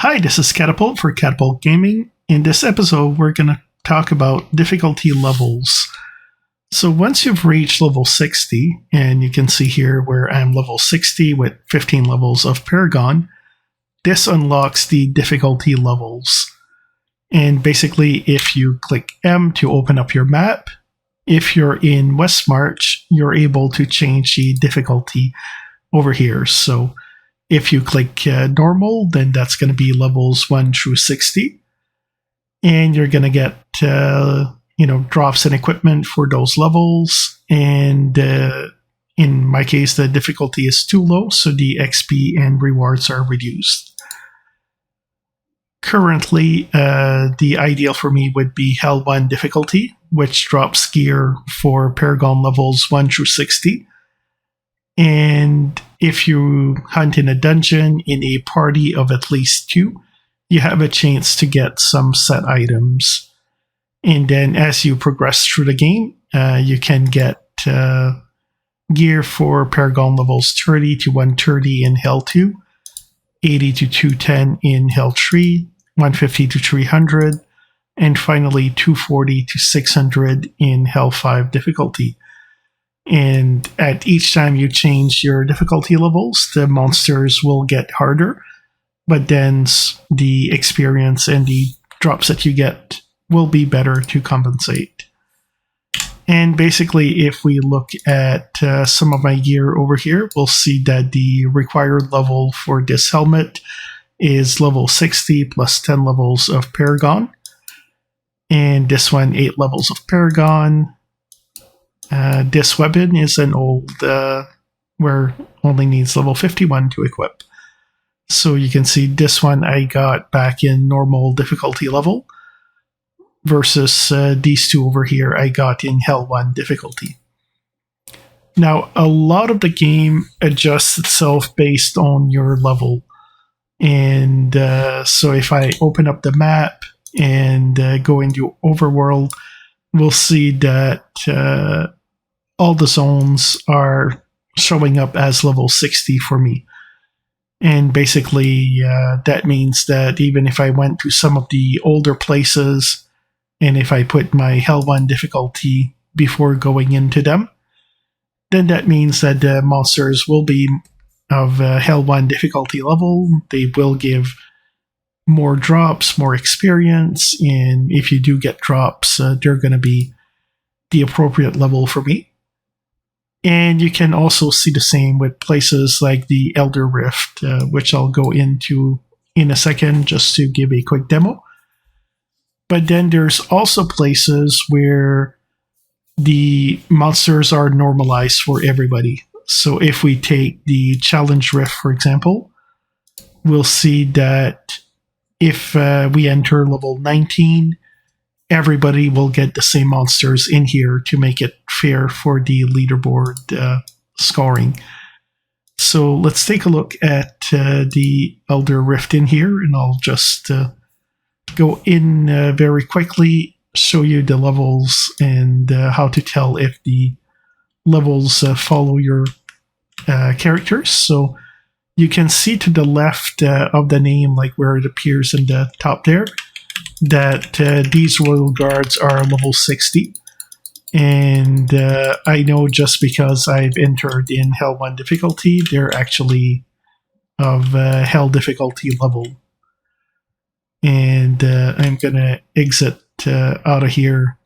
Hi, this is Katapult for Katapult Gaming. In this episode, we're going to talk about difficulty levels. So once you've reached level 60, and you can see here where I'm level 60 with 15 levels of Paragon, this unlocks the difficulty levels. And basically, if you click M to open up your map, if you're in West March, you're able to change the difficulty over here. So if you click normal, then that's going to be levels 1 through 60. And you're going to get drops in equipment for those levels. And in my case, the difficulty is too low, so the XP and rewards are reduced. Currently, the ideal for me would be Hell 1 difficulty, which drops gear for Paragon levels 1 through 60. And if you hunt in a dungeon in a party of at least 2, you have a chance to get some set items. And then as you progress through the game, you can get gear for Paragon levels 30 to 130 in Hell 2, 80 to 210 in Hell 3, 150 to 300, and finally 240 to 600 in Hell 5 difficulty. And at each time you change your difficulty levels, the monsters will get harder, but then the experience and the drops that you get will be better to compensate. And basically, if we look at some of my gear over here, we'll see that the required level for this helmet is level 60 plus 10 levels of Paragon. And this one, 8 levels of Paragon. This weapon is an old, where only needs level 51 to equip. So you can see this one I got back in normal difficulty level, versus these two over here I got in Hell 1 difficulty. Now, a lot of the game adjusts itself based on your level. And so if I open up the map and go into Overworld, we'll see that all the zones are showing up as level 60 for me. And basically, that means that even if I went to some of the older places, and if I put my Hell 1 difficulty before going into them, then that means that the monsters will be of Hell 1 difficulty level. They will give more drops, more experience, and if you do get drops, they're going to be the appropriate level for me. And you can also see the same with places like the Elder Rift, which I'll go into in a second just to give a quick demo. But then there's also places where the monsters are normalized for everybody. So if we take the Challenge Rift, for example, we'll see that if we enter level 19, everybody will get the same monsters in here to make it fair for the leaderboard scoring. So let's take a look at the Elder Rift in here, and I'll just go in very quickly, show you the levels and how to tell if the levels follow your characters. So you can see to the left of the name, like where it appears in the top there, that these Royal Guards are level 60. And I know just because I've entered in Hell 1 difficulty, they're actually of Hell difficulty level. And I'm going to exit out of here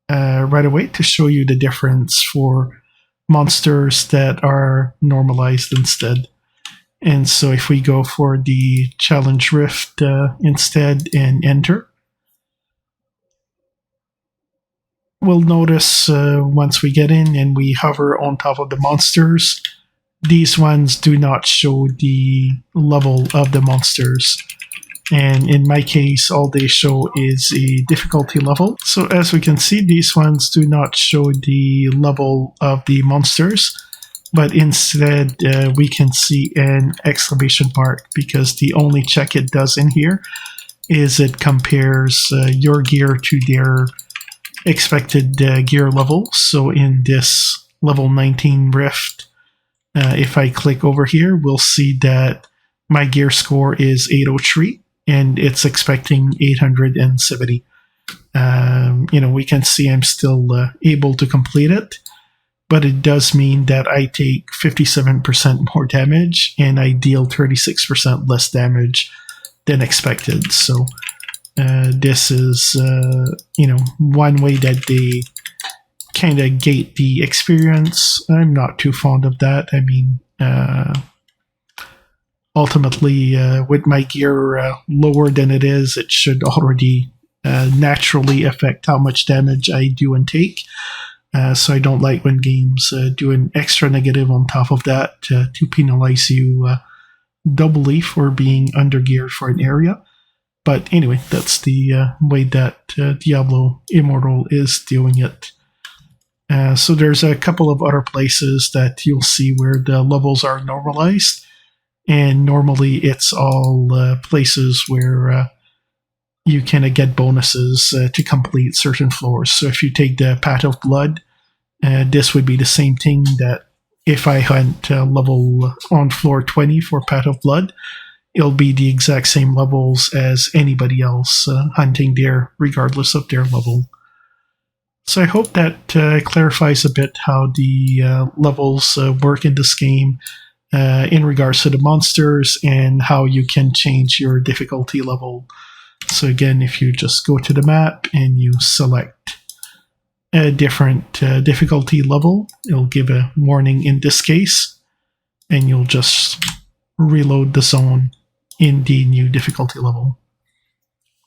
right away to show you the difference for monsters that are normalized instead. And so if we go for the Challenge Rift instead and enter, we'll notice once we get in and we hover on top of the monsters, these ones do not show the level of the monsters. And in my case, all they show is a difficulty level. So as we can see, these ones do not show the level of the monsters, but instead we can see an exclamation mark, because the only check it does in here is it compares your gear to their expected gear level. So in this level 19 Rift, if I click over here, we'll see that my gear score is 803, and it's expecting 870. We can see I'm still able to complete it, but it does mean that I take 57% more damage and I deal 36% less damage than expected. So this is, one way that they kind of gate the experience. I'm not too fond of that. I mean, ultimately, with my gear lower than it is, it should already naturally affect how much damage I do and take. So I don't like when games do an extra negative on top of that to penalize you doubly for being undergeared for an area. But anyway, that's the way that Diablo Immortal is doing it. So there's a couple of other places that you'll see where the levels are normalized. And normally it's all places where you can get bonuses to complete certain floors. So if you take the Path of Blood, this would be the same thing that if I hunt level on floor 20 for Path of Blood, it'll be the exact same levels as anybody else hunting there, regardless of their level. So I hope that clarifies a bit how the levels work in this game in regards to the monsters and how you can change your difficulty level. So again, if you just go to the map and you select a different difficulty level, it'll give a warning in this case, and you'll just reload the zone in the new difficulty level.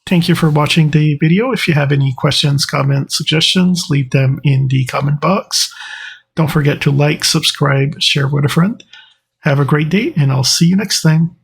Thank you for watching the video. If you have any questions, comments, suggestions, leave them in the comment box. Don't forget to like, subscribe, share with a friend. Have a great day, and I'll see you next time.